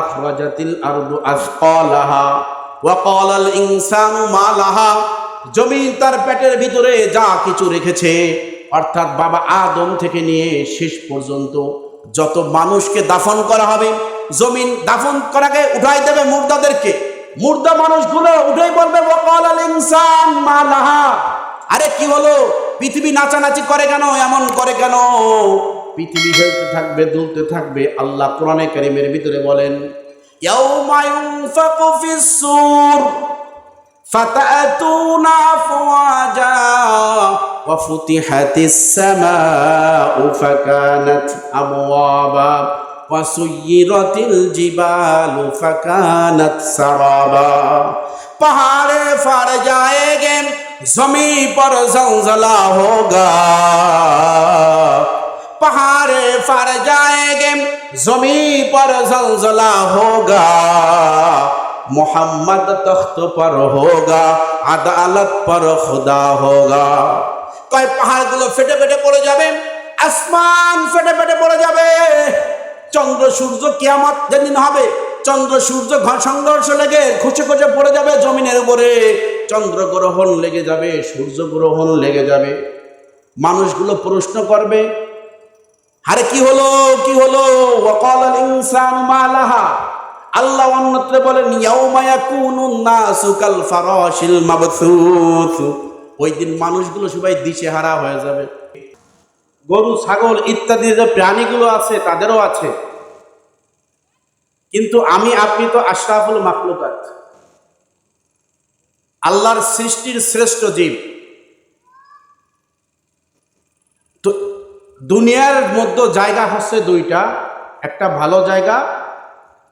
আখরাজাতিল আরদু আসকালাহা ওয়া ক্বালাল ইনসানু মা লাহা। জমিন তার পেটের ভিতরে যা কিছু রেখেছে, অর্থাৎ বাবা আদম থেকে নিয়ে শেষ পর্যন্ত যত মানুষকে দাফন করা হবে, জমিন দাফন করাকে উঠাই দেবে মুর্দাদেরকে। মুর্দা মানুষগুলো উঠেই বলবে ওয়া ক্বালাল ইনসান মা লাহা। আরে কি হলো, পৃথিবী নাচানাচি করে কেন, এমন করে কেন? পৃথিবী হেলতে থাকবে, দুলতে থাকবে। আল্লাহ কোরআনে কারীমের ভিতরে বলেন ইয়াউমা ইউনফাকু ফিস সূর ফাতাতুনা আফওয়াজা ওয়া ফুতিহাতিস সামাউ ফাকানাত আবওয়াবা ওয়া সুয়্য়িরাতিল জিবালু ফাকানাত সারাবা। पहाड़े फट जाएंगे, जमी पर जलजला होगा। पहाड़े फट जाएंगे, जमी पर जलजला होगा। मोहम्मद तख्त पर होगा, अदालत पर खुदा होगा। कई पहाड़গুলো ফেটে ফেটে পড়ে যাবে, আসমান ফেটে ফেটে পড়ে যাবে। চন্দ্র সূর্য কিয়ামত যেদিন হবে, চন্দ্র সূর্য সংঘর্ষ লেগে খুঁচে খুঁচে পড়ে যাবে জমিনের উপরে। চন্দ্র গ্রহণ লেগে যাবে, সূর্য গ্রহণ লেগে যাবে। মানুষগুলো প্রশ্ন করবে, আরে কি হলো, কি হলো? ওয়াকালাল ইনসানু মা লাহা। আল্লাহ অন্যত্র বলেন ইয়াউমা ইয়াকুনুন নাসু কাল ফারাশিল মাবসুস। ওই দিন মানুষগুলো সবাই দিশেহারা হয়ে যাবে। গরু, ছাগল ইত্যাদি যে প্রাণীগুলো আছে তাদেরও আছে, কিন্তু আমি আপনি তো আশরাফুল মাখলুকাত, আল্লাহর সৃষ্টির শ্রেষ্ঠ জীব। তো দুনিয়ার মধ্যে জায়গা হচ্ছে দুইটা, একটা ভালো জায়গা,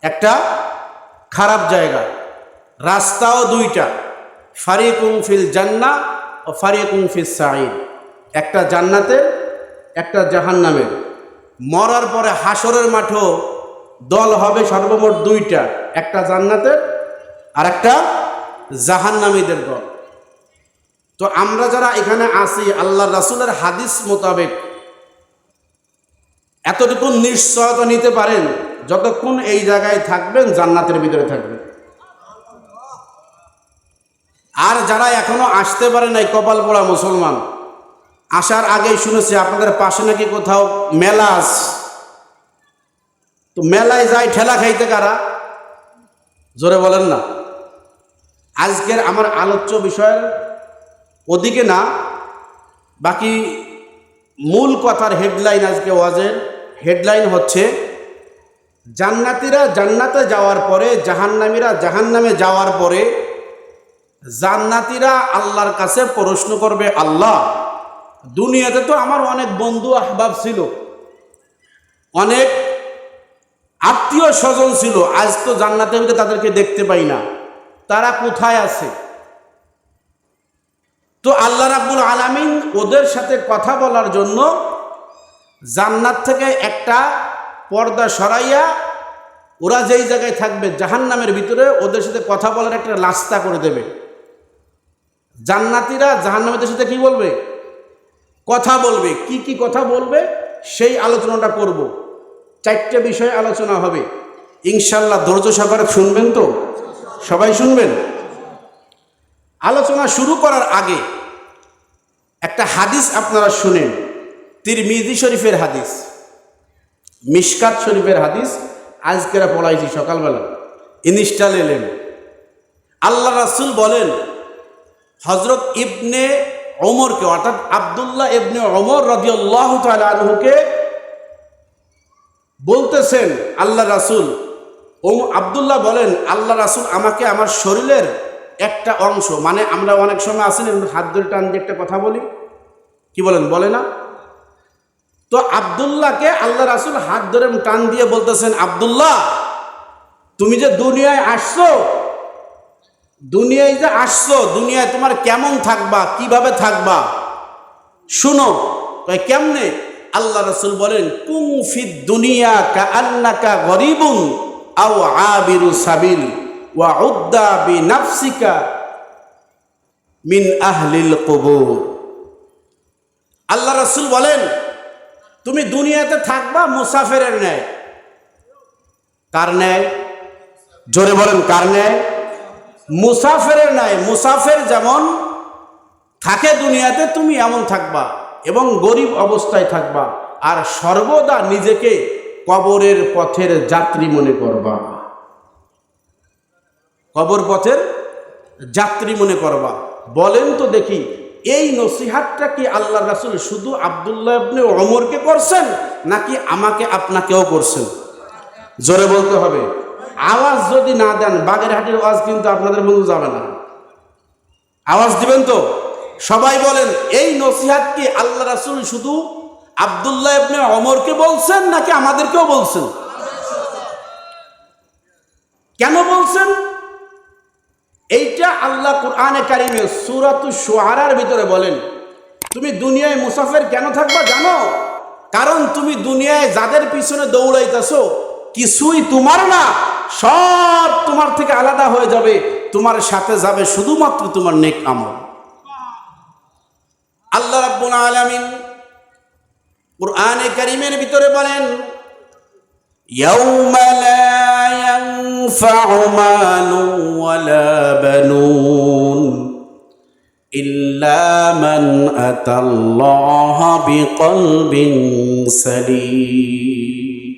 একটা খারাপ জায়গা। রাস্তাও দুইটা, ফারিকুম ফিল জান্নাহ ও ফারিকুম ফিস সাঈদ। একটা জান্নাতের, একটা জাহান্নামের। মরার পরে হাসরের মাঠেও দল হবে সর্বমোট দুইটা, একটা জান্নাতের আর একটা জাহান্নামীদের দল। তো আমরা যারা এখানে আসি, আল্লাহ রাসূলের হাদিস মোতাবেক এতটুকু নিশ্চয়তা নিতে পারেন, যতক্ষণ এই জায়গায় থাকবেন জান্নাতের ভিতরে থাকবেন। আর যারা এখনো আসতে পারে নাই, কপাল পোড়া মুসলমান, আসার আগেই শুনেছি আপনাদের পাশে নাকি কোথাও মেলা আছে। তো মেলায় যায় ঠেলা খাইতে কারা? জোরে বলেন না। আজকের আমার আলোচ্য বিষয়ের ওদিকে না, বাকি মূল কথার হেডলাইন, আজকে ওয়াজের হেডলাইন হচ্ছে জান্নাতীরা জান্নাতে যাওয়ার পরে, জাহান্নামীরা জাহান্নামে যাওয়ার পরে জান্নাতীরা আল্লাহর কাছে প্রশ্ন করবে, আল্লাহ দুনিয়াতে তো আমার অনেক বন্ধু আহবাব ছিল, অনেক আত্মীয় স্বজন ছিল, আজ তো জান্নাতের ভিতরে তাদেরকে দেখতে পাই না, তারা কোথায় আছে? তো আল্লাহ রাব্বুল আলামিন ওদের সাথে কথা বলার জন্য জান্নাত থেকে একটা পর্দা সরাইয়া ওরা যেই জায়গায় থাকবে জাহান্নামের ভিতরে, ওদের সাথে কথা বলার একটা রাস্তা করে দেবে। জান্নাতীরা জাহান্নামীদের সাথে কি বলবে? কথা বলবে। কি কি কথা বলবে সেই আলোচনাটা করব। 4টে বিষয়ে আলোচনা হবে ইনশাআল্লাহ। ধৈর্য সহকারে শুনবেন তো? সবাই শুনবেন? আলোচনা শুরু করার আগে একটা হাদিস আপনারা শুনেন, তিরমিজি শরীফের হাদিস, মিশকাত শরীফের হাদিস। আজকেরা পড়াইছি সকালবেলা, ইনস্টল এলেন। আল্লাহ রাসূল বলেন, হযরত ইবনে ওমরকে, অর্থাৎ আব্দুল্লাহ ইবনে ওমর রাদিয়াল্লাহু তাআলা আনহুকে বলতেছেন আল্লাহ রাসূল, আব্দুল্লাহ বলেন, আল্লাহ রাসূল আমাকে আমার শরীরের একটা অংশ, মানে আমরা অনেক সময় আসেন হাত ধরে টান দিয়ে একটা কথা বলি, কি বলেন, বলে না? তো আব্দুল্লাহকে আল্লাহ রাসূল হাত ধরে টান দিয়ে বলতেছেন, আব্দুল্লাহ তুমি যে দুনিয়ায় আসছো, দুনিয়ায় যে আসছো, দুনিয়ায় তোমার কেমন থাকবা, কিভাবে থাকবা শুনো। কেমনে? আল্লাহ রাসূল বলেন, কুম ফিদ দুনিয়া কাআন্নাকা গরিবুন আও আবিরু সাবিল ওয়া উদ্দা বিনাফসিকা মিন আহলিল কুবুর। আল্লাহ রাসূল বলেন, তুমি দুনিয়াতে থাকবা মুসাফিরের ন্যায়। কার ন্যায়? জোরে বলেন কার ন্যায়? মুসাফিরের ন্যায়। মুসাফির যেমন থাকে দুনিয়াতে, তুমি এমন থাকবা এবং গরিব অবস্থায় থাকবা, আর সর্বদা নিজেকে কবরের পথের যাত্রী মনে করবা। কবর পথের যাত্রী মনে করবা। বলেন তো দেখি, এই নসিহাতটা কি আল্লাহ রাসূল শুধু আব্দুল্লাহ ইবনে ওমরকে করছেন নাকি আমাকে আপনাকেও করছেন? জোরে বলতে হবে। আওয়াজ যদি না দেন, বাগেরহাটের আওয়াজ কিন্তু আপনাদের মধ্যে যাবে না। আওয়াজ দিবেন তো? সবাই বলেন, এই নসিহাত কি আল্লাহ রাসূল শুধু আব্দুল্লাহ ইবনে ওমরকে বলছেন নাকি আমাদেরকেও বলছেন? কেন বলছেন? এইটা আল্লাহ কুরআনে কারিমে সূরাতুশ শুআরার ভিতরে বলেন। তুমি দুনিয়ায় মুসাফির কেন থাকবা জানো? কারণ তুমি দুনিয়ায় যাদের পিছনে দৌড়াইতেছো কিছুই তোমার না, সব তোমার থেকে আলাদা হয়ে যাবে। তোমার সাথে যাবে শুধুমাত্র তোমার নেক আমল। আল্লাহ রাব্বুল আলামিন কুরআনে কারিমের ভিতরে বলেন, ইয়াউমা লা ইয়ানফাউ মালুন ওয়ালা বানুন ইল্লা মান আতাল্লাহা বিকলবিন সালিম।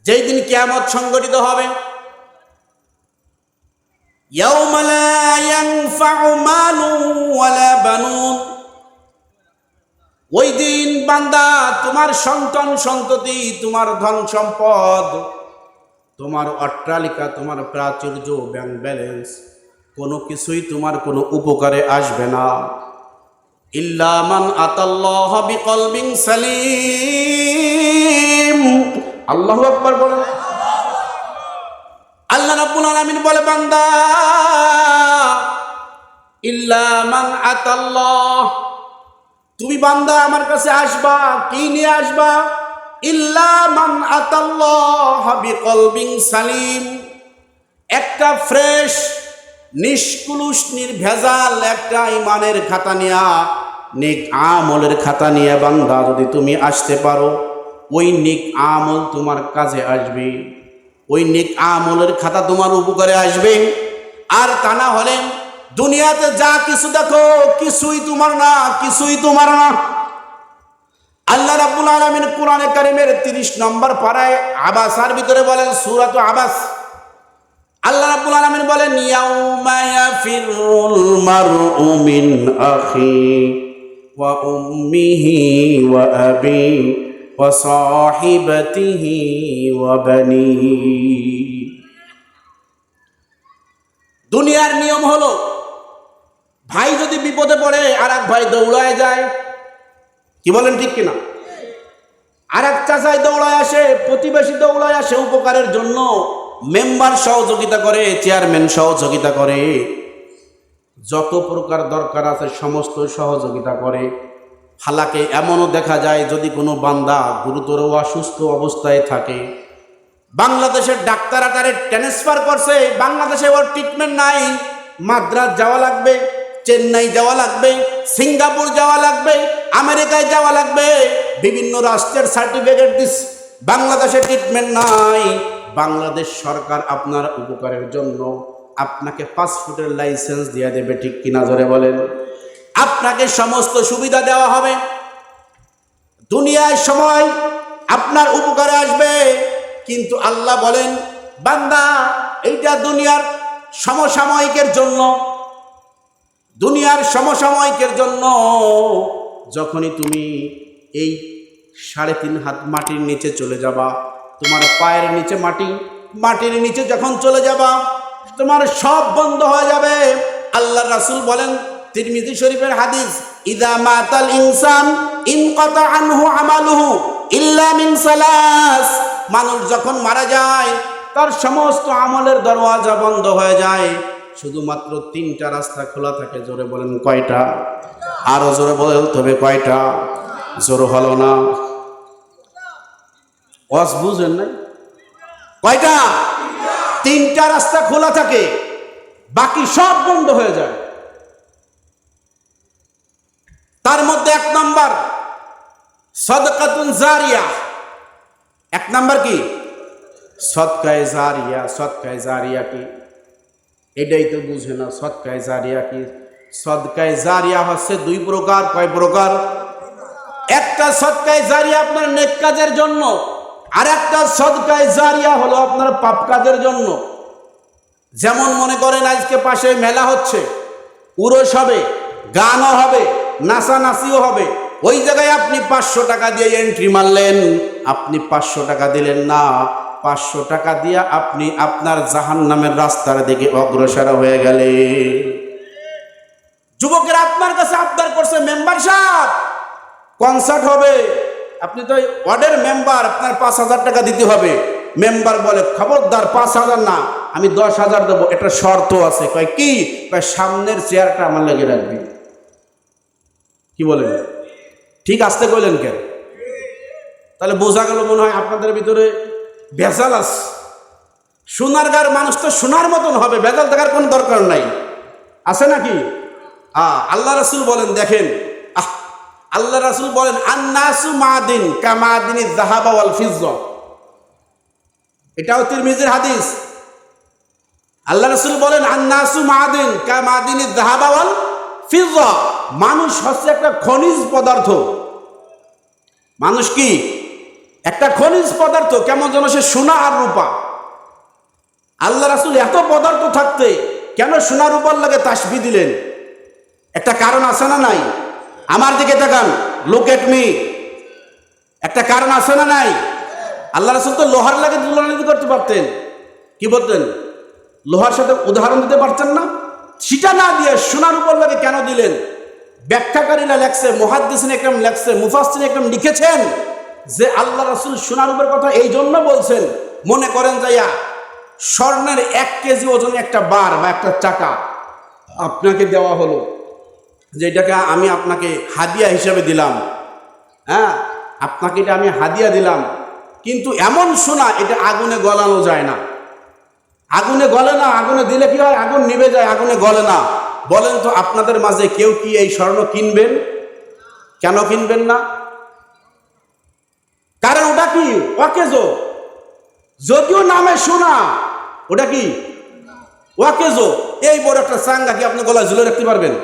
যেই দিন কিয়ামত সংঘটিত হবে, ইয়াউমা লা ইয়ানফাউ মালুন ওয়ালা বানুন, ওই দিন বান্দা তোমার সন্তান সন্ততি, তোমার ধন সম্পদ, তোমার অট্টালিকা, তোমার প্রাচুর্য, ব্যাংক ব্যালেন্স, কোনো কিছুই তোমার কোনো উপকারে আসবে না। ইল্লা মান আতাল্লাহ বিকলবিন সালিম। আল্লাহু আকবার বলেন। আল্লাহ রাব্বুল আলামিন বলে, বান্দা ইল্লা মান আতাল্লাহ, তুমি বান্দা আমার কাছে আসবা, কি নিয়ে আসবা? ইল্লা মান আতাল্লাহ বিকলবিন সালিম, একটা ফ্রেশ, নিষ্কুলুষ, নির্ভেজাল একটা ইমানের খাতা নিয়া, নেক আমলের খাতা নিয়ে বান্দা যদি তুমি আসতে পারো, ওই নেক আমল তোমার কাজে আসবে, ওই নেক আমলের খাতা তোমার উপকারে আসবে। আর তা না হলে দুনিয়াতে যা কিছু দেখো কিছুই তোমার না, কিছুই তোমার না। আল্লাহ রাব্বুল আলামিন কোরআনে কারীমের 30 নম্বর পারায় আবাসার ভিতরে বলেন, সূরাতু আবাস, আল্লাহ রাব্বুল আলামিন বলেন, ইয়াউমা ইয়াফিরুল মারউ মিন আখি ওয়া উম্মিহি ওয়া আবি ওয়া সাহিবাতিহি ওয়া বানি। দুনিয়ার নিয়ম হলো, ভাই যদি বিপদে পড়ে আর এক ভাই দৌড়ায় যায়, কি বলেন ঠিক কিনা? আর এক চাচাই দৌড়ায় আসে, প্রতিবেশী দৌড়ায় আসে উপকারের জন্য, মেম্বার সহযোগিতা করে, চেয়ারম্যান সহযোগিতা করে, যত প্রকার দরকার আছে সমস্ত সহযোগিতা করে। হালাকে এমনও দেখা যায়, যদি কোনো বান্দা গুরুতর অসুস্থ অবস্থায় থাকে, বাংলাদেশের ডাক্তার তারে ট্রান্সফার করছে, বাংলাদেশে ওর ট্রিটমেন্ট নাই, মাদ্রাজ যাওয়া লাগবে, চেন্নাই যাওয়া লাগবে, সিঙ্গাপুর যাওয়া লাগবে, আমেরিকায় যাওয়া লাগবে, বিভিন্ন রাষ্ট্রের সার্টিফিকেট দিস, বাংলাদেশে ট্রিটমেন্ট নাই। বাংলাদেশ সরকার আপনার উপকারের জন্য আপনাকে পাসপোর্টের লাইসেন্স দিয়ে দেবে, ঠিক কিনা জোরে বলেন? আপনাকে সমস্ত সুবিধা দেওয়া হবে, দুনিয়ায় সময় আপনার উপকারে আসবে। কিন্তু আল্লাহ বলেন, বান্দা এইটা দুনিয়ার সমসাময়িকের জন্য, দুনিয়ার সমসাময়িকের জন্য। যখনই তুমি এই 3.5 হাত মাটির নিচে চলে যাবা, তোমার পায়ের নিচে মাটি, মাটির নিচে যখন চলে যাবা, তোমার সব বন্ধ হয়ে যাবে। আল্লাহ রাসূল বলেন, তিরমিজি শরীফের হাদিস, ইদা মাতাল ইনসান ইনকাতা আনহু আমালুহু ইল্লা মিন সালাস, মানুষ যখন মারা যায় তার সমস্ত আমলের দরওয়াজা বন্ধ হয়ে যায়, শুধুমাত্র 3টা রাস্তা খোলা থাকে। জোরে বলেন কয়টা? আরো জোরে বলতে হবে কয়টা? জোর হলো না, ওয়াজ বুঝেন নাই? কয়টা? 3টা রাস্তা খোলা থাকে, বাকি সব বন্ধ হয়ে যায়। তার মধ্যে 1 নম্বর সাদকাতুন জারিয়া। 1 নম্বর কি? সদকায়ে জারিয়া, সদকায়ে জারিয়া কি এটাই তো বুঝে না। সদকায়ে জারিয়া কি? সদকায়ে জারিয়া হচ্ছে দুই প্রকার। কয় প্রকার? একটা সদকায়ে জারিয়া আপনার নেক কাজের জন্য, আর একটা সদকায়ে জারিয়া হলো আপনার পাপ কাজের জন্য। যেমন মনে করেন আজকে পাশে মেলা হচ্ছে, উরস হবে, গানও হবে, নাচানাচিও হবে, ওই জায়গায় আপনি 500 টাকা দিয়ে এন্ট্রি মারলেন। আপনি 500 টাকা দিলেন না, 500 টাকা দিয়ে আপনি আপনার জাহান্নামের রাস্তার দিকে অগ্রসর হয়ে গেলেন। যুবকেরা আপনার কাছে আবদার করছে, মেম্বার সাহেব কনসার্ট হবে, আপনি তো ওয়ার্ডের মেম্বার, আপনার 5,000 টাকা দিতে হবে। মেম্বার বলে, খবরদার, 5,000 না, আমি 10,000 দেবো, এটা শর্ত আছে। কয় কি? কয় সামনের চেয়ারটা আমার লেগে রাখবি। কি বলেন? ঠিক আসতে কইলেন কেন? তাহলে বোঝা গেল মনে হয় আপনাদের ভিতরে ভেজাল আছে। সোনারগাঁর মানুষ তো সোনার মতন হবে, ভেজাল থাকার কোনো দরকার নাই। আছে নাকি? আল্লাহ রাসূল বলেন, দেখেন, আল্লাহ রাসূল বলেন, আন্নাসু মাদিন কামাদিনি যাহাবা ওয়াল ফিজ্জা। এটাও তিরমিজির হাদিস। আল্লাহ রাসূল বলেন, আন্নাসু মাদিন কামাদিনি যাহাবা ওয়াল ফিজ্জা। মানুষ হচ্ছে একটা খনিজ পদার্থ। মানুষ কি? একটা খনিজ পদার্থ। কেমন যেন সে সোনা আর রূপা। আল্লাহ রাসূল এত পদার্থ থাকতে কেন সোনা রূপার লাগে তাসবিহ দিলেন? একটা কারণ আছে না নাই? আমার দিকে তাকান, লুক এট মি। একটা কারণ আছে না নাই? আল্লাহ রাসূল তো লোহার লাগে তুলনা করতে পারতেন। কি বলতেন? লোহার সাথে উদাহরণ দিতে পারতেন না? সেটা না দিয়ে সোনার উপর লাগে কেন দিলেন? ব্যাখ্যাকারীরা লেখছে, মুহাদ্দিসিন একরাম লেখছে, মুফাসসিরিন একরাম লিখেছেন যে আল্লাহ রাসূল সোনার উপর কথা এই জন্য বলছেন, মনে করেন যাইয়া স্বর্ণের 1 কেজি ওজনে একটা বার বা একটা চাকা আপনাকে দেওয়া হলো, যেটাকে আমি আপনাকে হাদিয়া হিসেবে দিলাম। হ্যাঁ, আপনাকে এটা আমি হাদিয়া দিলাম, কিন্তু এমন সোনা এটা আগুনে গলানো যায় না। আগুনে গলে না। আগুনে দিলে কি হয়? আগুন নিভে যায়, আগুনে গলে না। বলেন তো আপনাদের মাঝে কেউ কি এই স্বর্ণ কিনবেন? কেন কিনবেন না? কারণ ওটা কি? ওয়াকেজো। যদিও নামে সোনা, ওটা কি? ওয়াকেজো। এই বড় একটা চাঙ্গা কি আপনি গলায় ঝুলে রাখতে পারবেন?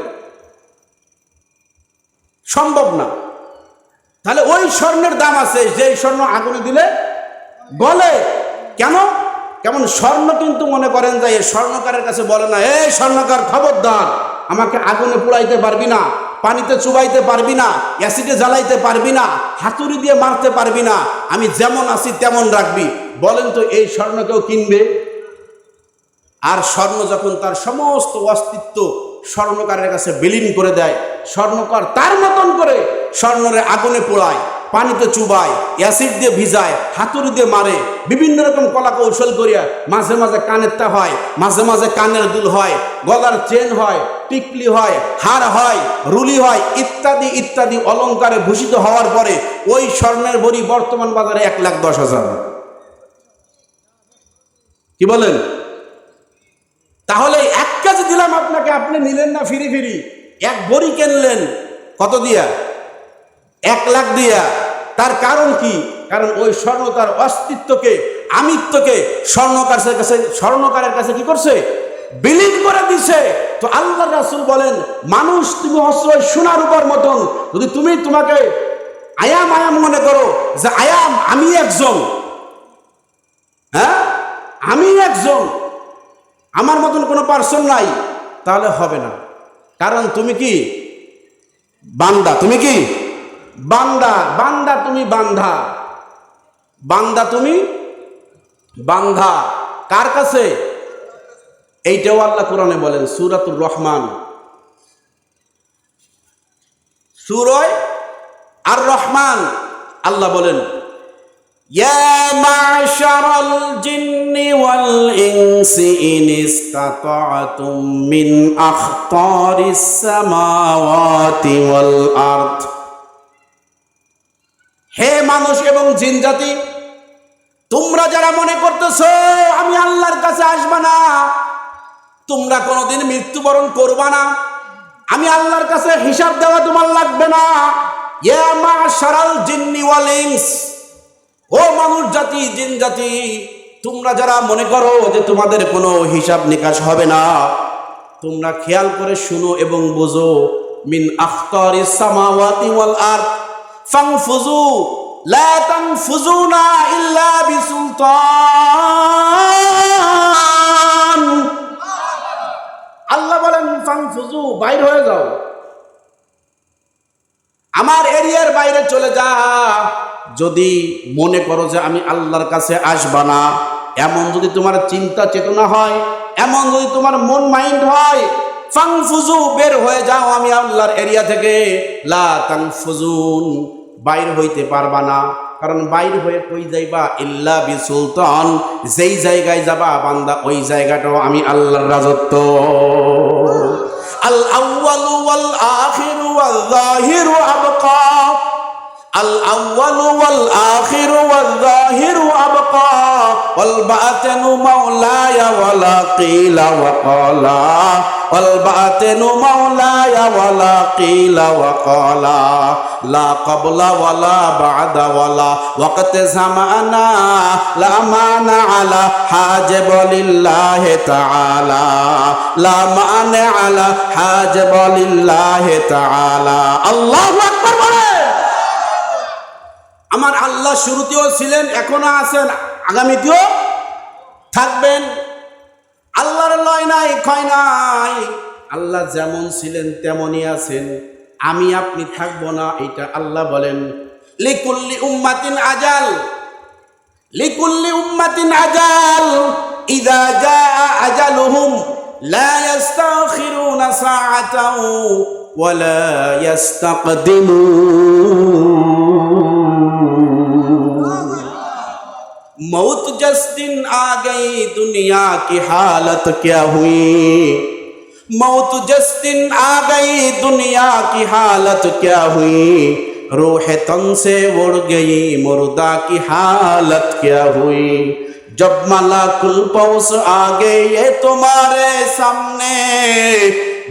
সম্ভব না। তাহলে ওই স্বর্ণের দাম আছে যে স্বর্ণ আগুনে দিলে গলে। কেন? কেমন স্বর্ণ কিন্তু মনে করেন যে স্বর্ণকারের কাছে বলে না, এই স্বর্ণকার খবরদার, আমাকে আগুনে পুড়াইতে পারবি না, পানিতে চুবাইতে পারবি না, অ্যাসিডে জ্বালাইতে পারবি না, হাতুড়ি দিয়ে মারতে পারবি না, আমি যেমন আছি তেমন রাখবি। বলেন তো এই স্বর্ণ কেউ কিনবে? আর স্বর্ণ যখন তার সমস্ত অস্তিত্ব স্বর্ণকারের কাছে বিলীন করে দেয়, স্বর্ণকার তার মতন করে স্বর্ণরে আগুনে পোড়ায়, পানিতে চুবায়, অ্যাসিড দিয়ে ভিজায়, হাতুড়ি দিয়ে মারে, বিভিন্ন রকম কলা কৌশল করিয়া মাঝে মাঝে কানেরটা হয়, মাঝে মাঝে কানের দুল হয়, গলার চেন হয়, টিকলি হয়, হার হয়, রুলি হয়, ইত্যাদি ইত্যাদি অলঙ্কারে ভূষিত হওয়ার পরে ওই স্বর্ণের বড়ি বর্তমান বাজারে 1,10,000। কি বলেন? তাহলে 1 কেজি দিলাম আপনাকে, আপনি নিলেন না ফিরি ফিরি, 1 বড়ি কিনলেন কত দিয়া? 1 লাখ দিয়া। তার কারণ কি? কারণ ওই স্বর্ণ তার অস্তিত্বকে, আমিত্বকে স্বর্ণকারের কাছে কি করছে? বিলীন করে দিছে। তো আল্লাহ রাসূল বলেন, মানুষ তুমি হচ্ছে সোনার উপর মতন। যদি তুমি তোমাকে আয়াম আয়াম মনে করো যে আয়াম আমি একজন, হ্যাঁ আমি একজন, আমার মতন কোনো পার্সন নাই, তাহলে হবে না। কারণ তুমি কি? বান্দা। তুমি কি? বান্দা। বান্দা তুমি বান্ধা। বান্দা তুমি বান্ধা। কার কাছে? এইটাও আল্লাহ কোরআনে বলেন, সূরাতুর রহমান, সূরা আর রহমান। আল্লাহ বলেন, ইয়া মা'শারাল জিন্নি ওয়াল ইনসি ইন ইসতাতা'তুম মিন আখতারিস সামাওয়াতি ওয়াল আরদ। হে মানুষ এবং জিন জাতি, তোমরা যারা মনে করতেছো আমি আল্লাহর কাছে আসবা না, তোমরা কোনোদিন মৃত্যুবরণ করবা না, আমি আল্লাহর কাছে হিসাব দেওয়া তোমার লাগবে না। ইয়া মা'শারাল জিন্নি ওয়াল ইনস, ও মানুষ জাতি, জিন জাতি, তোমরা যারা মনে করো যে তোমাদের কোনো হিসাব নিকাশ হবে না, তোমরা খেয়াল করে শুনো এবং বুঝো, মিন আখতারিস সামাওয়াতি ওয়াল আরদ ফানফুযু লা তানফুযুনা ইল্লা বিসুলতান। আল্লাহ বলেন ফানফুযু, বাইর হয়ে যাও, আমার এরিয়ার বাইরে চলে যা। যদি মনে করো যে আমি আল্লাহর কাছে আসবা না, এমন যদি তোমার চিন্তা চেতনা হয়, এমন যদি তোমার মন মাইন্ড হয়, ফানফুযু, বের হয়ে যাও আমি আল্লাহর এরিয়া থেকে। লা তানফুযুন, বাইর হইতে পারবা না। কারণ বাইর হয়ে কই যাইবা? ইল্লা বিসুলতান, যেই জায়গায় যাবা বান্দা ওই জায়গাটাও আমি আল্লাহর রাজত্ব। আল আউয়ালু ওয়াল আখিরু ওয়াল যাহিরু আবকা, আল আউয়ালু ওয়াল আখিরু ওয়াল যাহিরু আবকা, ওয়াল বাতিনু মাওলায়া ওয়ালা কিলা ওয়া ক্বালা, ওয়াল বাতিনু মাওলায়া ওয়ালা কিলা ওয়া ক্বালা, লা ক্বাবলা ওয়ালা বা'দা ওয়ালা ওয়াক্ত জামানা, লা মানা আলা হাজিব লিল্লাহি তাআলা, লা মানা আলা হাজিব লিল্লাহি তাআলা। আল্লাহু আকবার বলে। আমার আল্লাহ শুরুতেও ছিলেন, এখনো আছেন, আগামীতেও থাকবেন। আল্লাহর লয় নাই, ক্ষয় নাই। আল্লাহ যেমন ছিলেন তেমনই আছেন, আমি আপনি থাকবো না, এটা আল্লাহ বলেন। লিকুল্লি উম্মাতিন আজাল, লিকুল্লি উম্মাতিন আজাল, ইযা জাআ আজালুহুম লা ইস্তাখিরুনা সাআতাও ওয়া লা ইস্তাকদিমুন। मौत जिस दिन आ गई दुनिया की हालत क्या हुई, मौत जिस दिन आ गई दुनिया की हालत क्या हुई, रूह तन से उड़ गई मुर्दा की हालत क्या हुई। जब मलाकुल पौस आ गए ये तुम्हारे सामने,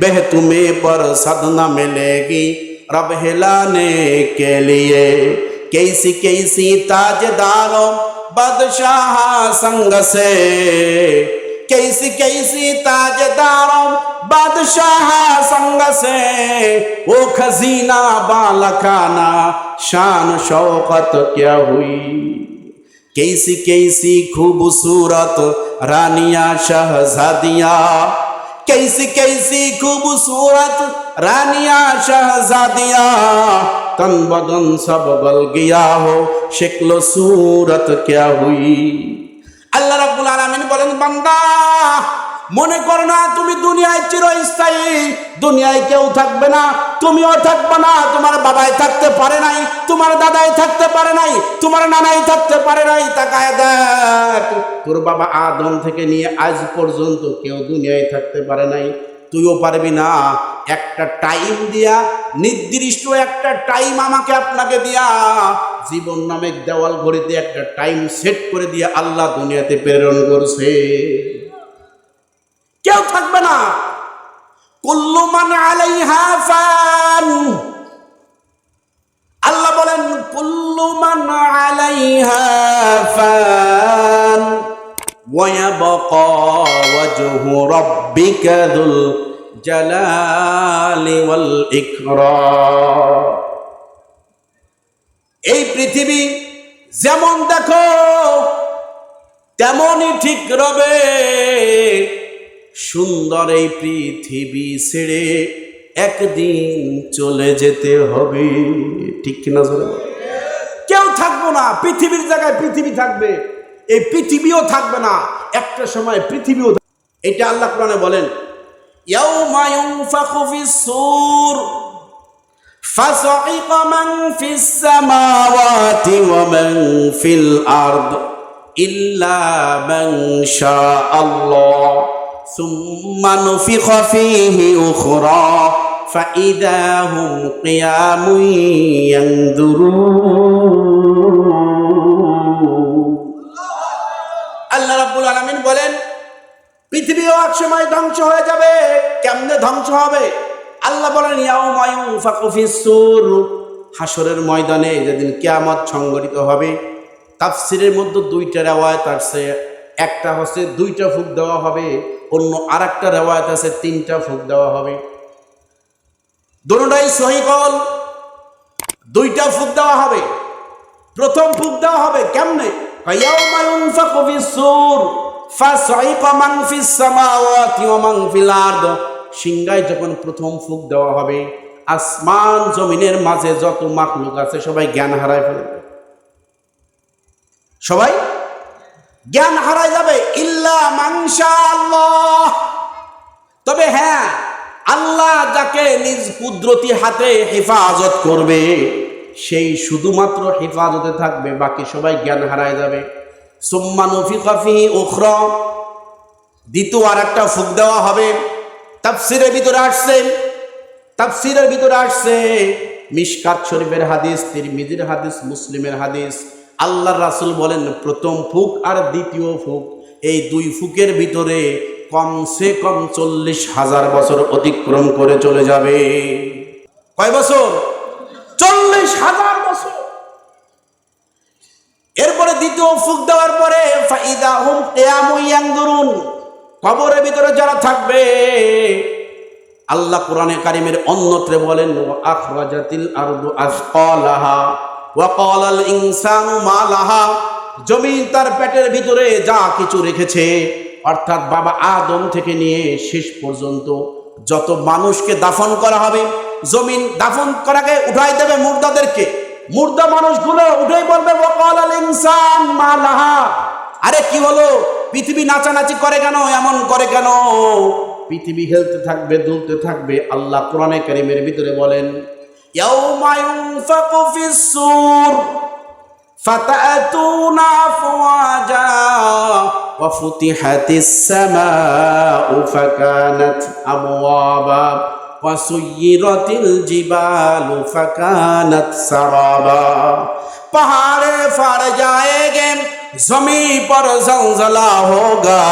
बह तुम्हें पर सदना मिलेगी रब हिलाने के लिए। कैसी कैसी ताजदारों बादशाह संग से, कैसी कैसी ताजदारों बादशाह संग से, वो खजीना बालखाना शान शौकत क्या हुई। कैसी कैसी खूबसूरत रानियां शहजादियां, कैसी कैसी खूबसूरत रानियां शहजादियां, तन बदन सब गल गया हो शक्ल सूरत क्या हुई। আল্লাহ রাব্বুল আলামিন বলেন, বান্দা মনে করো না তুমি দুনিয়ায় চিরস্থায়ী, দুনিয়ায় কেউ থাকবে না, তুমিও থাকবে না। তোমার বাবাই থাকতে পারে নাই, তোমার দাদাই থাকতে পারে নাই, তোমার নানাই থাকতে পারে নাই। তাকায় দেখ, তোর বাবা আদম থেকে নিয়ে আজ পর্যন্ত কেউ দুনিয়ায় থাকতে পারে নাই, তুইও পারবি না। একটা টাইম দিয়া, নির্দিষ্ট একটা টাইম আমাকে আপনাকে দিয়া, জীবন নামের দেওয়াল ঘড়িতে একটা টাইম সেট করে দিয়া আল্লাহ দুনিয়াতে প্রেরণ করছে। কেউ থাকবে না। কুল্লু মান আলাইহা ফান, আল্লাহ বলেন কুল্লু মান আলাইহা ফান ওয়া ইয়াবকা ওয়াজহু রাব্বিকা যুল জালালি ওয়াল ইকরাম। এই পৃথিবী যেমন দেখো তেমনই ঠিক রবে। সুন্দর এই পৃথিবী ছেড়ে একদিন চলে যেতে হবে, ঠিক কিনা? কেউ থাকবো না, পৃথিবীর জায়গায় পৃথিবী থাকবে, এই পৃথিবীও থাকবে না, একটা সময় পৃথিবীও। এটা আল্লাহ কোরআনে বলেন, ইয়াউমা ইউনফাখু ফিস-সূর ফাসাইকা মান ফিস-সামাওয়াতি ওয়া মান ফিল-আরদ ইল্লা মান শাআল্লাহ সুম্মা নুফিখা ফীহি উখরা ফাইযা হুম কিয়ামুন ইয়ানযুরুন। আল্লাহ রাব্বুল আলামিন বলেন, পৃথিবীও এক সময় ধ্বংস হয়ে যাবে। কেমনে ধ্বংস হবে? আল্লাহ বলেন, ইয়াউমা ইউনফাখু ফিস-সূর, হাসরের ময়দানে যেদিন কিয়ামত সংঘটিত হবে। তাফসীরের মধ্যে দুইটা riwayat আছে। একটা হচ্ছে 2টা ফুঁক দেওয়া হবে, অন্য আরেকটা রিওয়ায়াত আছে 3টা ফুঁক দেওয়া হবে। দুটোটাই সহিহ কওল। 2টা ফুঁক দেওয়া হবে। প্রথম ফুঁক দেওয়া হবে কেমনে? ইয়াউমা ইউনফাকু ফিস-সূর ফাসাইকা মান ফিস সামাওয়াতি ওয়া মান ফিল আরদ। সিংহায় যখন প্রথম ফুঁক দেওয়া হবে, আসমান জমিনের মাঝে যত মাখলুক আছে সবাই জ্ঞান হারায় ফেলবে, সবাই জ্ঞান হারায় যাবে। ইল্লা মান শাআল্লাহ, তবে হ্যাঁ, আল্লাহ যাকে নিজ কুদরতি হাতে হেফাজত করবে সেই শুধুমাত্র হেফাজতে থাকবে, বাকি সবাই জ্ঞান হারায় যাবে। সুম্মা নুফিখা ফিহি উখরা, দ্বিতীয় আরেকটা ফুঁক দেওয়া হবে। তাফসীরের ভিতরে আসছে মিশকাত শরীফের হাদিস, তিরমিজির হাদিস, মুসলিমের হাদিস। আল্লাহর রাসূল বলেন প্রথম ফুঁক আর দ্বিতীয় ফুঁক, এই 2 ফুঁকের ভিতরে কমসে কম 40,000 বছর অতিক্রম করে চলে যাবে। কয় বছর? 40,000 বছর। এরপরে দ্বিতীয় ফুঁক দেওয়ার পরে ফাইদা হুম কিয়ামুন ইয়ানজুরুন, কবরের ভিতরে যারা থাকবে, আল্লাহ কোরআনে কারিমের অন্যত্রে বলেন ওয়া আখরাজাতিল আরদু আসকালাহা ওয়া ক্বালাল ইনসানু মা লাহা, জমিন তার পেটের ভিতরে যা কিছু রেখেছে, অর্থাৎ বাবা আদম থেকে নিয়ে শেষ পর্যন্ত যত মানুষকে দাফন করা হবে, জমিন দাফন করাকে উঠাই দেবে মুর্দাদেরকে, মুর্দা মানুষগুলো উঠেই বলবে ওয়া ক্বালাল ইনসান মা লাহা, আরে কি হলো, পৃথিবী নাচানাচি করে কেন, এমন করে কেন? পৃথিবী হেলতে থাকবে, দুলতে থাকবে। আল্লাহ কোরআনে কারীমের ভিতরে বলেন ইয়াউমা ইউনফাকু ফিস-সূর ফাতাতুনা আফওয়াজা ওয়া ফুতিহাতিস সামাউ ফাকানাত আবওয়াবা ওয়া সুয়িরাতিল জিবালু ফাকানাত সারাবা। पहाड़े फट जाएंगे, जमीन पर जलजला होगा,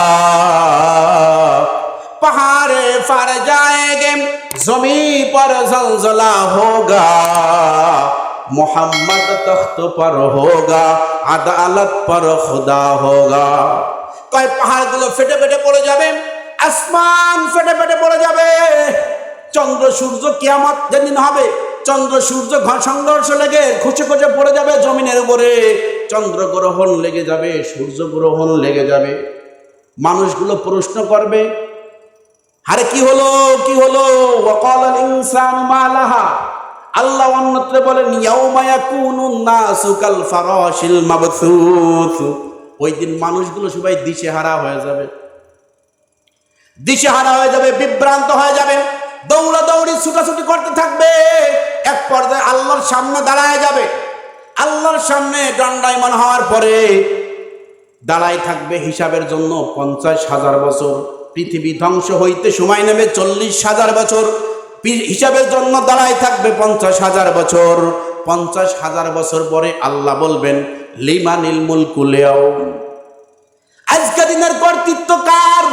पहाड़े फट जाएंगे, जमीन पर जलजला होगा, मोहम्मद तख्त पर होगा, अदालत पर खुदा होगा। कई पहाड़ गुलो फेटे फेटे पड़े जाबे, आसमान फेटे फेटे पड़े जाबे, चंद्र सूर्य कियामत যেদিন হবে, চন্দ্র সূর্য সংঘর্ষ লেগে খসে খসে পড়ে যাবে জমিনের উপরে, চন্দ্র গ্রহণ লেগে যাবে, সূর্য গ্রহণ লেগে যাবে। মানুষগুলো প্রশ্ন করবে, আরে কি হলো, কি হলো? ওয়া ক্বালাল ইনসানু মা লাহা, আল্লাহ অন্যত্রে বলেন ইয়াউমা ইয়াকুনুন নাসু কাল ফারাশিল মাবসুস, ওই দিন মানুষগুলো সবাই দিশেহারা হয়ে যাবে, দিশেহারা হয়ে যাবে, বিভ্রান্ত হয়ে যাবে, দৌড়াদৌড়ি ছুটাছুটি করতে থাকবে। এক পর্যায়ে আল্লাহর সামনে দাঁড়ায় যাবে, আল্লাহর সামনে দণ্ডায়মান হওয়ার পরে দাঁড়ায় থাকবে হিসাবের জন্য 50,000 বছর। পৃথিবী ধ্বংস হইতে সময় নেবে 40,000 বছর, হিসাবের জন্য দাঁড়ায় থাকবে 50,000 বছর। 50,000 বছর পরে আল্লাহ বলবেন লিমানিল মুলকুল ইয়াউম, আজকে দিনের কর্তৃত্ব কার?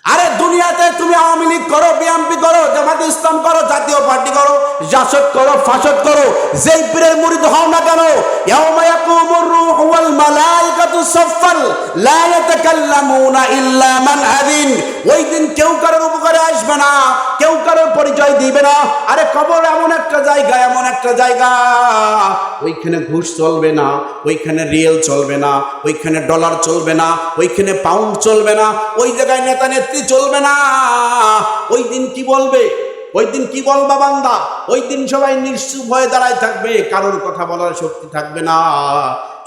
আরে দুনিয়াতে তুমি আওয়ামী লীগ করো, বিএনপি করো, জামাত ইসলাম করো, জাতীয় পার্টি করো, জাসদ করো, ফাসদ করো, যেই পীরের মুরিদ হও না কেন, ইয়াউমা ইয়াকুমুর রূহু ওয়াল মালাইকাতু সাফফান লা ইয়াতাকাল্লামুনা ইল্লা মান আযিন, ওই দিন কেউ কারোর উপকারে আসবে না, কেউ কারোর পরিচয় দিবে না। আরে কবর এমন একটা জায়গা, এমন একটা জায়গা, ওইখানে ঘুষ চলবে না, ওইখানে রিয়েল চলবে না, ওইখানে ডলার চলবে না, ওইখানে পাউন্ড চলবে না, ওই জায়গায় নেতা নেত্রী চলবে না। ওই দিন কি বলবে, ওই দিন কি বলবা বান্দা? ওই দিন সবাই নিশ্চুপ হয়ে দাঁড়ায় থাকবে, কারোর কথা বলার শক্তি থাকবে না।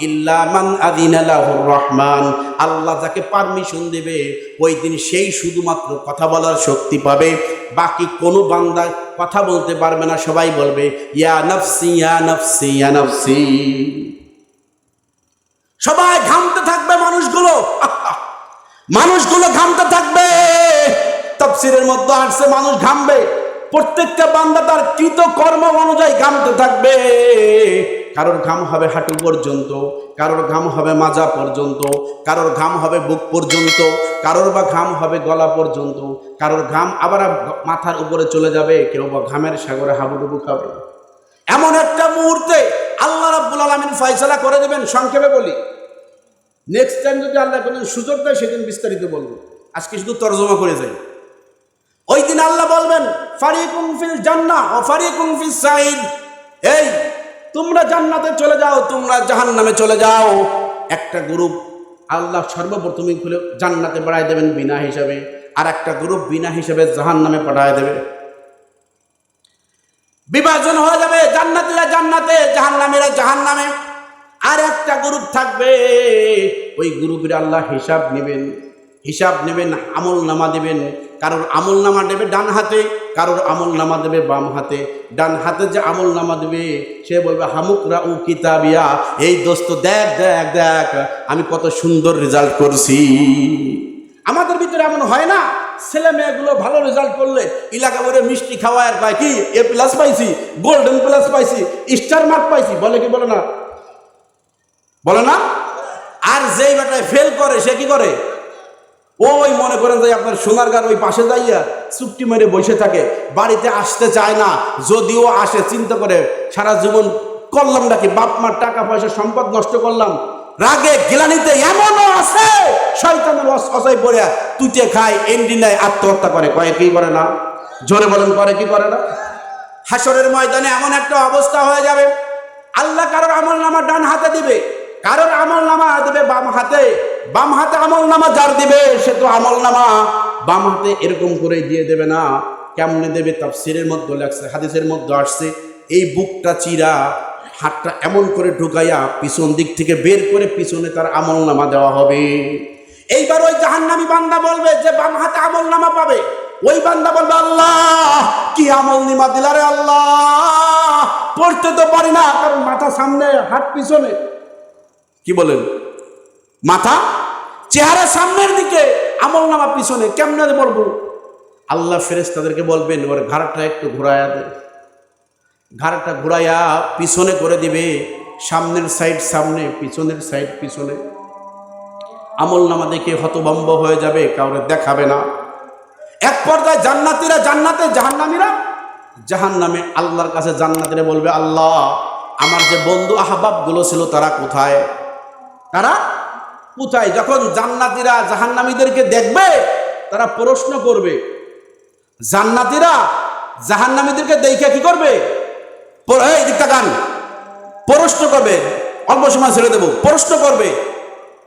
ইল্লা মান আযিনা লাহুর রহমান, আল্লাহ যাকে পারমিশন দেবে ওই দিন সেই শুধুমাত্র কথা বলার শক্তি পাবে, বাকি কোনো বান্দা কথা বলতে পারবে না। সবাই বলবে ইয়া নফসি ইয়া নফসি ইয়া নফসি। সবাই ঘামতে থাকবে, মানুষগুলো ঘামতে থাকবে। তাফসীরের মধ্যে আসছে মানুষ ঘামবে, প্রত্যেকটা বান্দা তার কৃত কর্ম অনুযায়ী ঘামতে থাকবে। কারোর ঘাম হবে হাঁটু পর্যন্ত, কারোর ঘাম হবে মাজা পর্যন্ত, কারোর ঘাম হবে বুক পর্যন্ত, কারোর বা ঘাম হবে গলা পর্যন্ত, কারোর ঘাম আবার মাথার উপরে চলে যাবে, কেউ বা ঘামের সাগরে হাবুডুবু খাবে। এমন একটা মুহূর্তে আল্লাহ রাব্বুল আলামিন ফয়সালা করে দেবেন। সংক্ষেপে বলি, নেক্সট টাইম যদি আল্লাহ কোনো সুযোগ দেয় সেদিন বিস্তারিত বলবো, আজকে শুধু তর্জমা করে যাই। ওই দিন আল্লাহ বলবেন ফারিকুম ফিল জান্নাহ ওয়া ফারিকুম ফিস সাইদ, এই তোমরা জান্নাতে চলে যাও, তোমরা জাহান্নামে চলে যাও। একটা গ্রুপ আল্লাহ সর্বপ্রথমে খুলে জান্নাতে পাঠায় দেবেন বিনা হিসাবে, আর একটা গ্রুপ বিনা হিসাবে জাহান্নামে পাঠায় দেবে। বিভাজন হয়ে যাবে, জান্নাতীরা জান্নাতে, জাহান্নামীরা জাহান্নামে। আর একটা গ্রুপ থাকবে, ওই গ্রুপের আল্লাহ হিসাব নেবেন, আমল নামা দেবেন। কারোর আমল নামা দেবে ডান হাতে, কারোর আমল নামা দেবে বাম হাতে। ডান হাতে যে আমল নামা দেবে সে বলবে হামুকরা উ কিতাবিয়া, এই দোস্ত দেখ দেখ দেখ আমি কত সুন্দর রেজাল্ট করছি। আমাদের ভিতরে এমন হয় না, ছেলে মেয়েগুলো ভালো রেজাল্ট করলে এলাকা ভরে মিষ্টি খাওয়ায় আর পায় কি এ প্লাস পাইছি, গোল্ডেন প্লাস পাইছি, স্টার মার্ক পাইছি, বলে কি বলে না? বলে না? আর যেই বেটায় ফেল করে সে কি করে? ওই মনে করেন যে আপনার সোনারগাঁর ওই পাশে যাইয়া চুপটি মেরে বসে থাকে, বাড়িতে আসতে চায় না। যদিও আসে চিন্তা করে সারা জীবন করলাম নাকি, বাপ মার টাকা পয়সা সম্পদ নষ্ট করলাম। রাগে গিলানিতে এমনও আছে শয়তানের অসহায় পড়ে তুইতে খায়, এন্ডি নেয়, আত্মহত্যা করে। কয়ে কি করে না? জোরে বলেন, করে কি করে না? হাসরের ময়দানে এমন একটা অবস্থা হয়ে যাবে, আল্লাহ কারোর আমল নামা ডান হাতে দিবে, কারোর আমল নামা দেবে বাম হাতে। বাম হাতে আমল নামা যার দিবে সে তো আমল নামা বাম হাতে এরকম করে দিয়ে দেবে না। কেমনে দেবে? তাফসীরের মধ্যে লেখছে, হাদিসের মধ্যে আসছে, এই বুকটা চিরা হাতটা এমন করে ঢুকাইয়া পিছন দিক থেকে বের করে পিছনে তার আমল নামা দেওয়া হবে। এইবার ওই জাহান্নামী বান্দা বলবে যে বাম হাতে আমল নামা পাবে, ওই বান্দা বলবে আল্লাহ কি আমল নামা দিলা রে আল্লাহ, পড়তে তো পারি না, কারণ মাথা সামনে হাত পিছনে। কি বলেন? মাথা চেহারা সামনের দিকে, আমল নামা পিছনে, কেমনে বলবো? আল্লাহ ফেরেশতাদেরকে বলবেন ওর ঘাড়টা একটু ঘুরাইয়া দে। ঘাড়টা ঘুরাইয়া পিছনে করে দিবে, সামনের সাইড সামনে, পিছনের সাইড পিছনে। আমল নামা দেখে হতভম্ব হয়ে যাবে, কাউরে দেখাবে না। এক পর্যায়ে জান্নাতীরা জান্নাতে, জাহান্নামীরা জাহান্নামে। আল্লাহর কাছে জান্নাতীরা বলবে আল্লাহ আমার যে বন্ধু আহবাব গুলো ছিল তারা কোথায়? তারা কোথায়? যখন জান্নাতীরা জাহান্নামীদেরকে দেখবে তারা প্রশ্ন করবে, জান্নাতীরা জাহান্নামীদেরকে দেখে কি করবে? এই দিকটা গান প্রশ্ন করবে, অল্প সময় ছেড়ে দেব। প্রশ্ন করবে,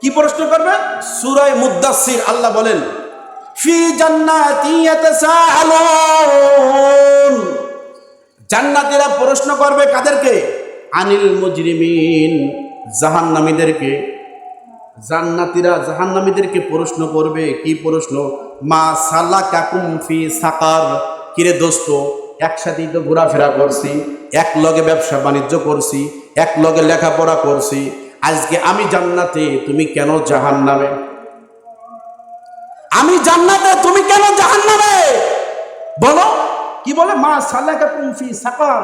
কি প্রশ্ন করবে? সূরা মুদ্দাসসির আল্লাহ বলেন ফি জান্নাতি ইয়াতাসাআলুন, জান্নাতীরা প্রশ্ন করবে কাদেরকে? আনিল মুজরিমিন, জাহান্নামীদেরকে। জান্নাতীরা জাহান্নামীদেরকে প্রশ্ন করবে, কি প্রশ্ন? মা সালাকাকুম ফি সাকার, কিরে দোস্ত একসাথেই তো ঘোরাফেরা করছি, এক লগে ব্যবসা বাণিজ্য করছি, এক লগে লেখাপড়া করছি, আজকে আমি জান্নাতে তুমি কেন জাহান্নামে? আমি জান্নাতে তুমি কেন জাহান্নামে? বলো কি বলে? মা সালাকাকুম ফি সাকার,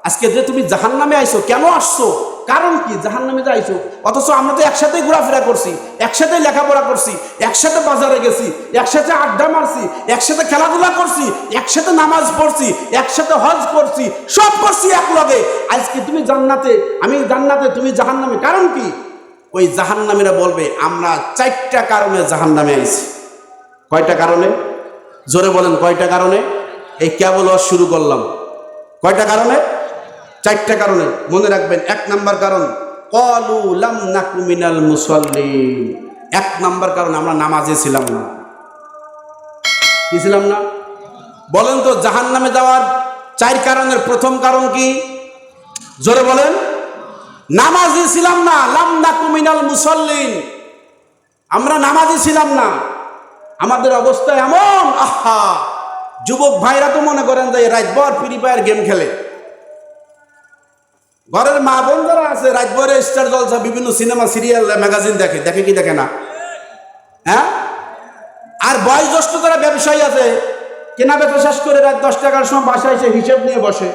আজকে যে তুমি জাহান্নামে আইছো, কেন আসছো? কারণ কি? জাহান্নামে যে আইছো, অথচ আমরা তো একসাথে ঘোরাফেরা করছি, একসাথে লেখাপড়া করছি, একসাথে বাজারে গেছি, একসাথে আড্ডা মারছি, একসাথে খেলাধুলা করছি, একসাথে নামাজ পড়ছি, একসাথে হজ করছি, সব করছি এক লগে। আজকে তুমি জান্নাতে, আমি জান্নাতে, তুমি জাহান্নামে, কারণ কি? ওই জাহান্নামীরা বলবে আমরা 4টা কারণে জাহান্নামে আইছি। কয়টা কারণে? জোরে বলেন, কয়টা কারণে? এই কেবল শুরু করলাম। কয়টা কারণে? 4টা কারণে মনে রাখবেন। 1 নাম্বার কারণ ক্বালু লাম নাকু মিনাল মুসাল্লিন, 1 নাম্বার কারণ আমরা নামাজে ছিলাম না। কি ছিলাম না? বলেন তো জাহান্নামে যাওয়ার 4 কারণের প্রথম কারণ কি? জোরে বলেন। নামাজি ছিলাম না, লাম নাকু মিনাল মুসাল্লিন, আমরা নামাজি ছিলাম না। আমাদের অবস্থা এমন, আহা যুবক ভাইরা তো মনে করেন যে রাতভর ফ্রি ফায়ার গেম খেলে, ঘরের মা বোন যারা আছে রাতভরে স্টার জলসা, বিভিন্ন সিনেমা সিরিয়াল ম্যাগাজিন দেখে, দেখে কি দেখে না? হ্যাঁ। আর বয়োজ্যেষ্ঠ যারা ব্যবসায়ী আছে কেনা বেচা শেষ করে রাত 10 টাকার সময় বাসায় এসে হিসেব নিয়ে বসে,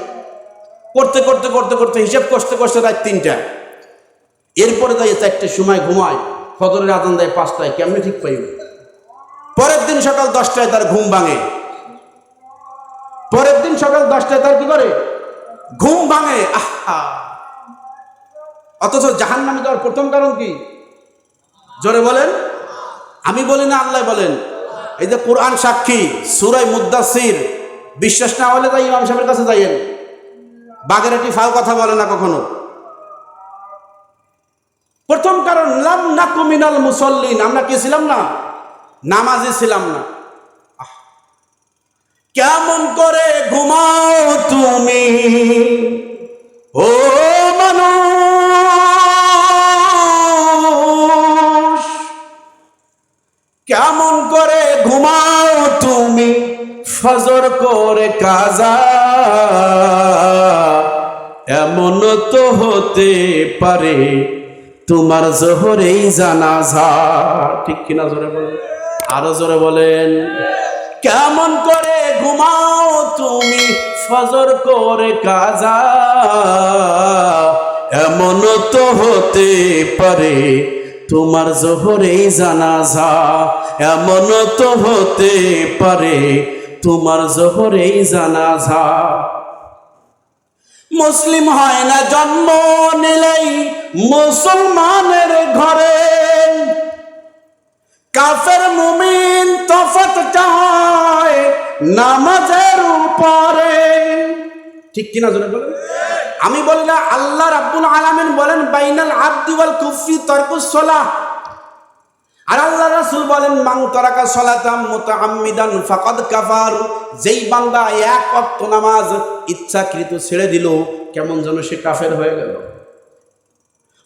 করতে করতে করতে করতে হিসেব করতে করতে রাত 3টা, এরপরে তাই 4টার সময় ঘুমায়, ফজরের আজান দেয় 5টায়, কেমনে ঠিক পাইবে? পরের দিন সকাল 10টায় তার ঘুম ভাঙে, পরের দিন সকাল 10টায় তার কি করে? ঘুম ভাঙে। আহা, অথচ জাহান্নামে যাওয়ার প্রথম কারণ কি? জোরে বলেন। আমি বলি না, আল্লাহ বলেন। এই যে কোরআন সাক্ষী, সূরা মুদ্দাসির। বিশ্বাস না হলে তাই ইমাম সাহেবের কাছে যাইয়েন। বাগেরহাটি ফাও কথা বলে না কখনো। প্রথম কারণ লাম নাকু মিনাল মুসাল্লিন, আমরা কি ছিলাম না? নামাজি ছিলাম না। কেমন করে ঘুমাও তুমি ও মানুষ, কেমন করে ঘুমাও তুমি ফজর করে কাজা, এমন তো হতে পারে তোমার জোহরেই জানাজা। ঠিক কিনা? জোরে বলেন, আরো জোরে বলেন। কেমন করে ঘুমাও তুমি ফজর করে কাজা, এমন তো হতে পারে তোমার জোহরেই জানাজা, এমন তো হতে পারে তোমার জোহরেই জানাজা। মুসলিম হয় না জন্ম নিলেই মুসলমানের ঘরে, কাফের মুমিন তফাৎটা হয় নামাজের উপরে। ঠিক কিনা জোরে বলেন। আমি বলি না, আল্লাহ রাব্বুল আলামিন বলেন বাইনাল আবদি ওয়াল কুফরি তারকুস সালাহ। আর আল্লাহ রাসূল বলেন মান তারাকা সালাতাম মুতাআম্মিদান ফাকাদ কাফার। যেই বান্দা এক ওয়াক্ত নামাজ ইচ্ছাকৃত ছেড়ে দিল, কেমন যেন সে কাফের হয়ে গেল।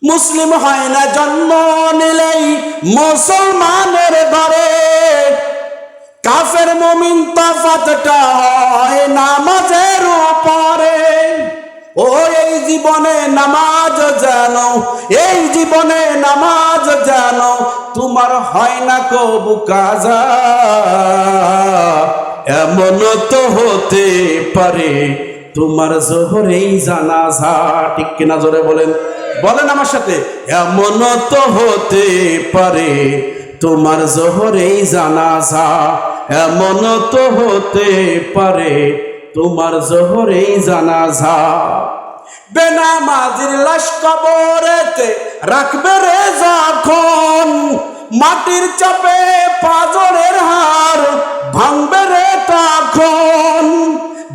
মুসলিম হয় না জন্ম নিলেই মুসলমানের ঘরে, কাফের মুমিন তফাৎটা হয় নামাজের উপরে। ও এই জীবনে নামাজ জানো, এই জীবনে নামাজ জানো তোমার হয় না কবু কাজা, এমন তো হতে পারে তোমার জোহরেই জানাজা। ঠিক কিনা? জোরে বলেন, বলেন আমার সাথে। এমন তো হতে পারে তোমার জোহরেই জানাজা, এমন তো হতে পারে তোমার জোহরেই জানাজা। বেনামাজির লাশ কবরেতে রাখবে রে যখন, মাটির চাপে পাঁজরের হাড় ভাঙবে রে তখন।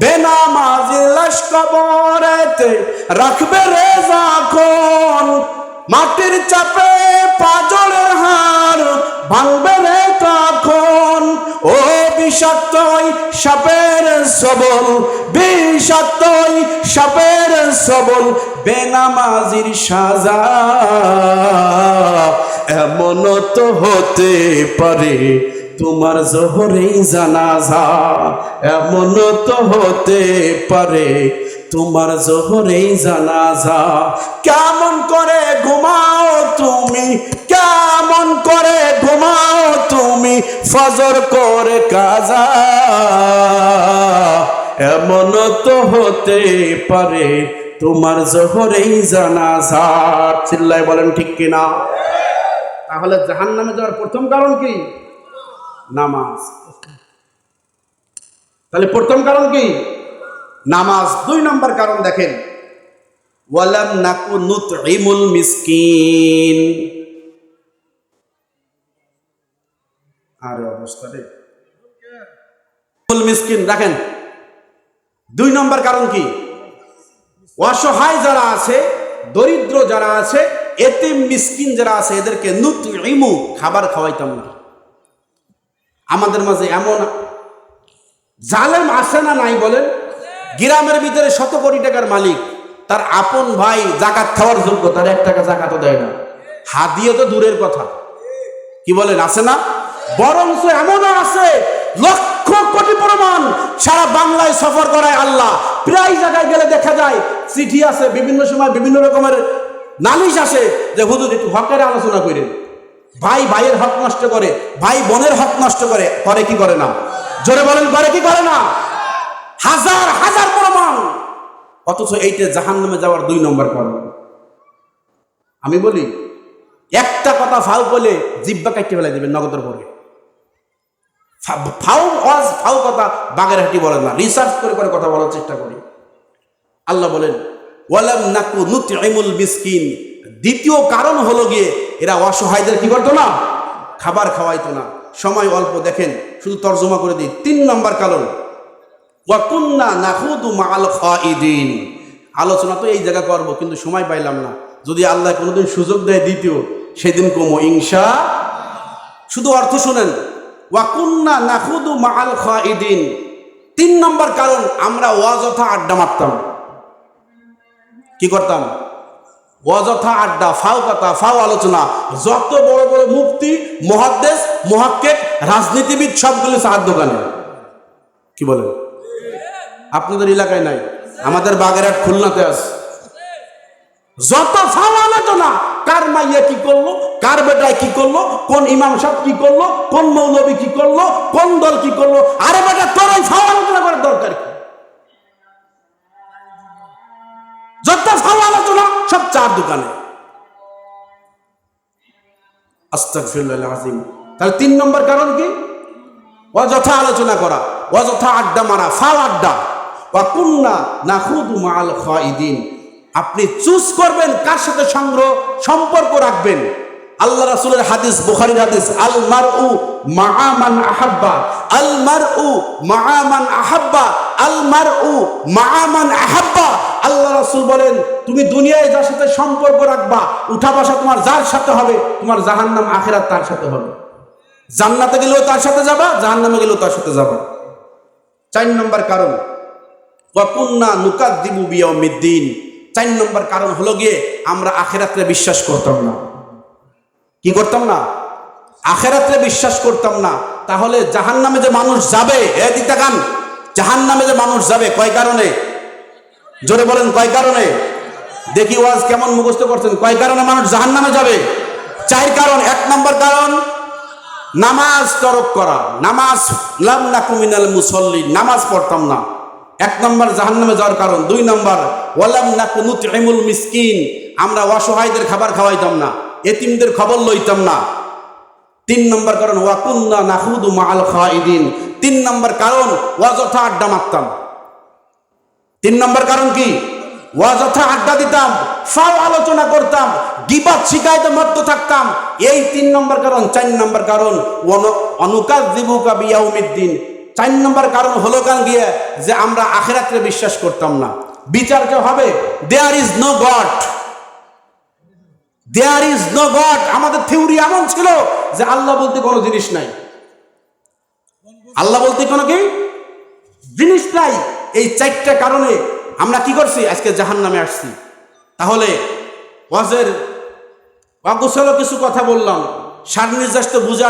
বেনামাজির লাশ কবরেতে রাখবে রে যখন, মাটির চাপে পাঁজরের হাড় ভাঙবে রে তখন। ও বিষাক্তই সাপের সবল, বিষাক্তই সাপের সবল বেনামাজির সাজা, এমন তো হতে পারে তোমার জোহরেই জানাজা, এমন তো হতে পারে তোমার জোহরেই জানাজা। কেমন করে ঘুমাও তুমি, কেমন করে ঘুমাও তুমি ফজর করে কাজা, এমন তো হতে পারে তোমার জোহরেই জানাজা। চিল্লায় বলেন ঠিক কিনা? তাহলে জাহান্নামে যাওয়ার প্রথম কারণ কি? নামাজ। তাহলে প্রথম কারণ কি? নামাজ। 2 নম্বর কারণ দেখেন, ওয়ালাম নাকু নুতঈমুল মিসকিন। আরে অবস্থা রে, মিসকিন দেখেন 2 নম্বর কারণ কি? অসহায় যারা আছে, দরিদ্র যারা আছে, এতিম মিসকিন যারা আছে, এদেরকে নুতঈমু খাবার খাওয়াইতাম না। আমাদের মাঝে এমন জালেম আছে না নাই বলেন? গ্রামের ভিতরে 100 কোটি টাকার মালিক, তার আপন ভাই জাকাত খাওয়ার যোগ্য, তার 1 টাকা জাকাতও দেয় না। হাদিয়ে তো দূরের কথা, কি বলেন? আছে না? বরঞ্চ এমনও আছে লক্ষ কোটি প্রমাণ সারা বাংলায় সফর করায় আল্লাহ। প্রায় জায়গায় গেলে দেখা যায় চিঠি আছে, বিভিন্ন সময় বিভিন্ন রকমের নালিশ আসে যে হুজুর একটু হকের আলোচনা করেন। ভাই ভাইয়ের হক নষ্ট করে, ভাই বোনের হক নষ্ট করে, করে কি করে না? জোরে বলেন, করে কি করে না? হাজার হাজার প্রমাণ। অথচ এইটা জাহান্নামে যাওয়ার 2 নম্বর কারণ। আমি বলি, একটা কথা ফাউ বলে জিব্বা কাটতে ফেলাই দেবেন নগদের পরে। ফাউ কথা বাগেরহাটি বলেন না, রিসার্চ করে করে কথা বলার চেষ্টা করি। আল্লাহ বলেন ওয়ালাম নাকু নুতঈমুল মিসকিন, দ্বিতীয় কারণ হলো গিয়ে এরা অসহায়দের কি করতো না, খাবার খাওয়াইতো না। সময় অল্প, দেখেন শুধু তর্জমা করে দিই। 3 নম্বর কারণ, ওয়া কুন্না নাখুদু মাআল খাইদিন। আলোচনা তো এই জায়গা করবো, কিন্তু সময় পাইলাম না। যদি আল্লাহ কোনোদিন সুযোগ দেয় দ্বিতীয়, সেদিন কমো ইনশা। শুধু অর্থ শুনেন, ওয়া কুন্না নাখুদু মাআল খাইদিন। 3 নম্বর কারণ, আমরা অযথা আড্ডা মারতাম। কি করতাম? অযথা আড্ডা, ফাও কথা, ফাও আলোচনা। যত বড় বড় মুফতি, মুহাদ্দিস, মুহাক্কিক, রাজনীতিবিদ সবগুলো চার দোকানে। কি বলেন? আপনাদের এলাকায় নাই, আমাদের বাগেরহাট খুলনাতে আছে। যত ফাও আলোচনা, কার মাইয়া কি করলো, কার বেটায় কি করলো, কোন ইমাম সাহেব কি করলো, কোন মৌলবী কি করলো, কোন দল কি করলো। আরে বেটা, তোর ওই ফাও আলোচনা করার দরকার কি? যত ফাও আলোচনা সব চার দোকানে। আস্তাগফিরুল্লাহ আযীম। তাহলে 3 নম্বর কারণ কি? অযথা আলোচনা করা, অযথা আড্ডা মারা, ফাও আড্ডা। ওয়া কুন্না নাখুদু মাআল খাইদিন। আপনি চুজ করবেন কার সাথে সম্পর্ক রাখবেন। আল্লাহ রাসূলের হাদিস, বুখারীর হাদিস, আল মারউ মাআ মান আহাব্বা, আল মারউ মাআ মান আহাব্বা, আল মারউ মাআ মান আহাব্বা। আল্লাহ রাসূল বলেন, তুমি দুনিয়ায় যার সাথে সম্পর্ক রাখবা, উঠা বসা তোমার যার সাথে হবে, তোমার জাহান্নাম আখিরাত তার সাথে হবে। জান্নাতে গেলেও তার সাথে যাবা, জাহান্নামে গেলেও তার সাথে যাবা। 4 নম্বর কারণ, ওয়া কুন্না নুকাযযিবু বিয়াউমিদ্দিন। 4 নম্বর কারণ হলো গিয়ে আমরা আখিরাতে বিশ্বাস করতাম না। কি করতাম না? আখিরাতে বিশ্বাস করতাম না। তাহলে জাহান্নামে যে মানুষ যাবে, দিকটা কান, জাহান্নামে যে মানুষ যাবে কয় কারণে? জোরে বলেন, কয় কারণে? দেখি ওয়াজ কেমন মুখস্থ করছেন। কয় কারণে মানুষ জাহান্নামে যাবে? 4 কারণ। 1 নম্বর কারণ, নামাজ তরক করা। নামাজ, লাম নাকু মিনাল মুসাল্লিন, নামাজ পড়তাম না। 1 নম্বর জাহান্নামে যাওয়ার কারণ। 2 নম্বর, ওয়ালাম নাকু নুতইমুল মিসকিন, আমরা অসহায়দের খাবার খাওয়াইতাম না, এতিমদের খবর লইতাম না। 3 নম্বর কারণ, ওয়া কুন্না নাখুদু মাআল খাইদিন। 3 নম্বর কারণ, অযথা আড্ডা মারতাম। 3 নম্বর কারণ কি? অযথা আড্ডা দিতাম, ফাও আলোচনা করতাম, গীবত শিকায়তে মত্ত থাকতাম। এই 3 নম্বর কারণ। 4 নম্বর কারণ, অনুকাযযিবুকা বিয়াউমিদ্দিন। 4 নম্বর কারণ হলো কান গিয়ে যে আমরা আখিরাতে বিশ্বাস করতাম না। বিচার কে হবে? There is no God, there is no God. আমাদের থিওরি এমন ছিল যে আল্লাহ বলতে কোনো জিনিস নাই, আল্লাহ বলতে কোনো কি জিনিস নাই। এই 4টা কারণে আমরা কি করছি? আজকে জাহান্নামে আসছি। তাহলে ওয়াজের অগোছালো কিছু কথা বললাম, সার নির্যাস তো বুঝা